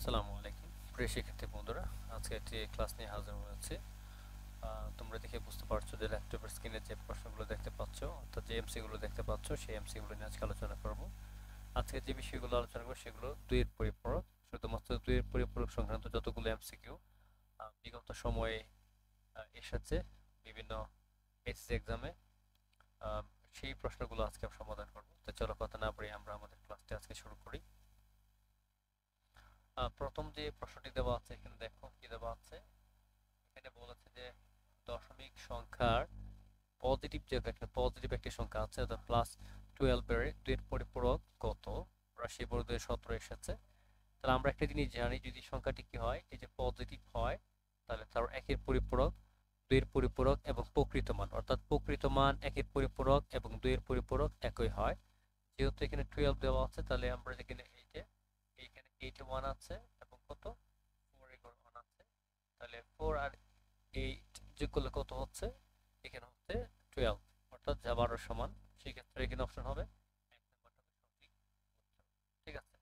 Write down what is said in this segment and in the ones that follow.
আসসালামু আলাইকুম প্রিয় শিক্ষার্থী বন্ধুরা, আজকে একটি ক্লাস নিয়ে হাজির হয়েছে। তোমরা দেখে বুঝতে পারছো যে ল্যাপটপের স্ক্রিনে যে প্রশ্নগুলো দেখতে পাচ্ছ, অর্থাৎ যে এমসি গুলো দেখতে পাচ্ছ, সেই এমসি গুলো নিয়ে আজকে আলোচনা করব। আজকে যে বিষয়গুলো আলোচনা করবো সেগুলো দুইয়ের পরিপূরক, শুধুমাত্র দুইয়ের পরিপূরক সংক্রান্ত যতগুলো এমসিকিউ বিগত সময়ে এসেছে বিভিন্ন এসএসসি এক্সামে, সেই প্রশ্নগুলো আজকে আমরা সমাধান করব। তো চলো কথা না বাড়িয়ে আমরা আমাদের ক্লাসটি আজকে শুরু করি। প্রথম যে প্রশ্নটি দেওয়া আছে, এখানে দেখো কি দেওয়া আছে। এখানে বলেছে যে দশমিক সংখ্যার পজিটিভ, যে একটা পজিটিভ একটি সংখ্যা আছে, অর্থাৎ +12 এর দুইয়ের পরিপূরক কত? রাশি বর্গের 17 এসেছে। তাহলে আমরা একটা জিনিস জানি, যদি সংখ্যাটি কি হয়, এই যে পজিটিভ হয়, তাহলে তার একের পরিপূরক, দুইয়ের পরিপূরক এবং প্রকৃত মান, অর্থাৎ প্রকৃত মান একের পরিপূরক এবং দুইয়ের পরিপূরক একই হয়। যেহেতু এখানে 12 দেওয়া আছে, তাহলে আমরা এখানে এইখানে 81 আছে এবং কত 4 1 আছে, তাহলে 4 আর 8 যোগ করলে কত হচ্ছে? এখানে হচ্ছে 12, অর্থাৎ যা 12 সমান। সেক্ষেত্রে এখানে অপশন হবে 1 নাম্বারটা হবে সঠিক উত্তর। ঠিক আছে।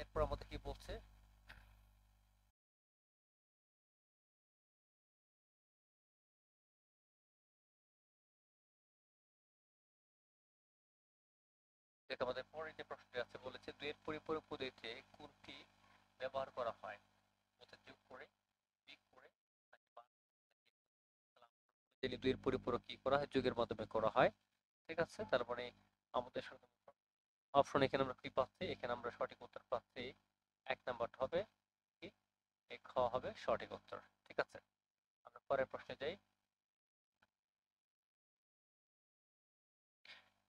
এরপর আমাদের কি বলছে, দেখো আমাদের পরের যে প্রশ্নটি আছে, বলেছে দুইয়ের পরিপূরক পদ্ধতিতে কোনটি ব্যবহার করা হয়? অর্থাৎ যোগ করে, বিয়োগ করে, নাকি বাদ করে, নাকি তাহলে আমরা জানি দুইয়ের পরিপূরক কি করা হয়, যোগের মাধ্যমে করা হয়। ঠিক আছে, তার মানে আমাদের অপশন এখানে আমরা কি পাচ্ছি, এখানে আমরা সঠিক উত্তর পাচ্ছি। 1 নাম্বারটা হবে কি, এই খ হবে সঠিক উত্তর। ঠিক আছে, আমরা পরের প্রশ্নে যাই।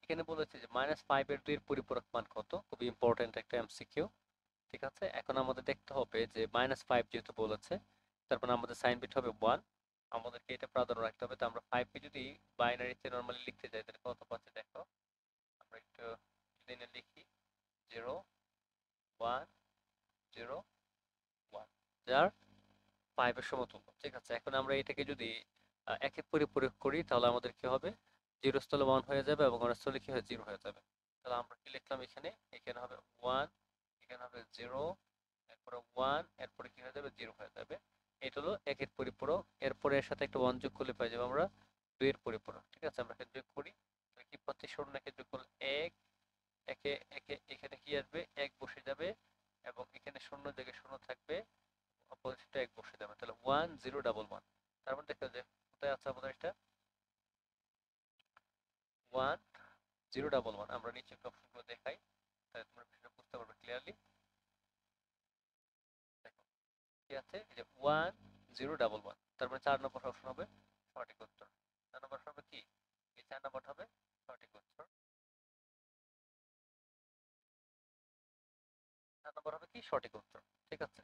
এখানে বলেছে যে -5 এর 2 এর পরিপূরক মান কত? খুবই ইম্পর্টেন্ট একটা এমসিকিউ। ঠিক আছে, এখন আমাদের দেখতে হবে যে -5 যেহেতু বলেছে, তার মানে আমাদের সাইন বিট হবে 1। আমাদেরকে এটা প্রাধান্য রাখতে হবে। তো আমরা 5 কে যদি বাইনারিতে নরমালি লিখতে যাই, তাহলে কত পাচ্ছি দেখো। আমরা একটু যদি এনে লিখি 0 1 0 1, যার 5 এর সমতুল্য। ঠিক আছে, এখন আমরা এটাকে যদি একে পরিপূরক করি, তাহলে আমাদের কি হবে, 0 স্থলে 1 হয়ে যাবে এবং 1 স্থলে কি হয়, 0 হয়ে যাবে। তাহলে আমরা কি লিখলাম এখানে, এখানে হবে 1, এখানে হবে 0, এরপরে 1, এরপরে কি হয়ে যাবে, 0 হয়ে যাবে। এটা হলো একের পরিপূরক। এরপরে এর সাথে একটা 1 যোগ করলে পেয়ে যাবো আমরা 2 এর পরিপূরক। ঠিক আছে, আমরা এখানে যোগ করি, তাহলে কি পাচ্ছি, শূন্য একে যোগ করলে 1, একে একে এখানে কি আসবে, 1 বসে যাবে এবং এখানে শূন্য জায়গায় শূন্য থাকবে, অপোজিটটা 1 বসে যাবে। তাহলে 1 0 1 1, তার মানে দেখো যে কোথায় আছে আমাদের এটা 1 0 1 1। আমরা নিচে অপশনগুলো দেখাই, তাহলে তোমরা বিষয়টা বুঝতে পারবে ক্লিয়ারলি। দেখো কি আছে, এই যে 1 0 1 1, তার মানে 4 নম্বর অপশন হবে সঠিক উত্তর। 4 নম্বর হবে কি, এই 4 নম্বর হবে সঠিক উত্তর। 4 নম্বর হবে কি সঠিক উত্তর। ঠিক আছে।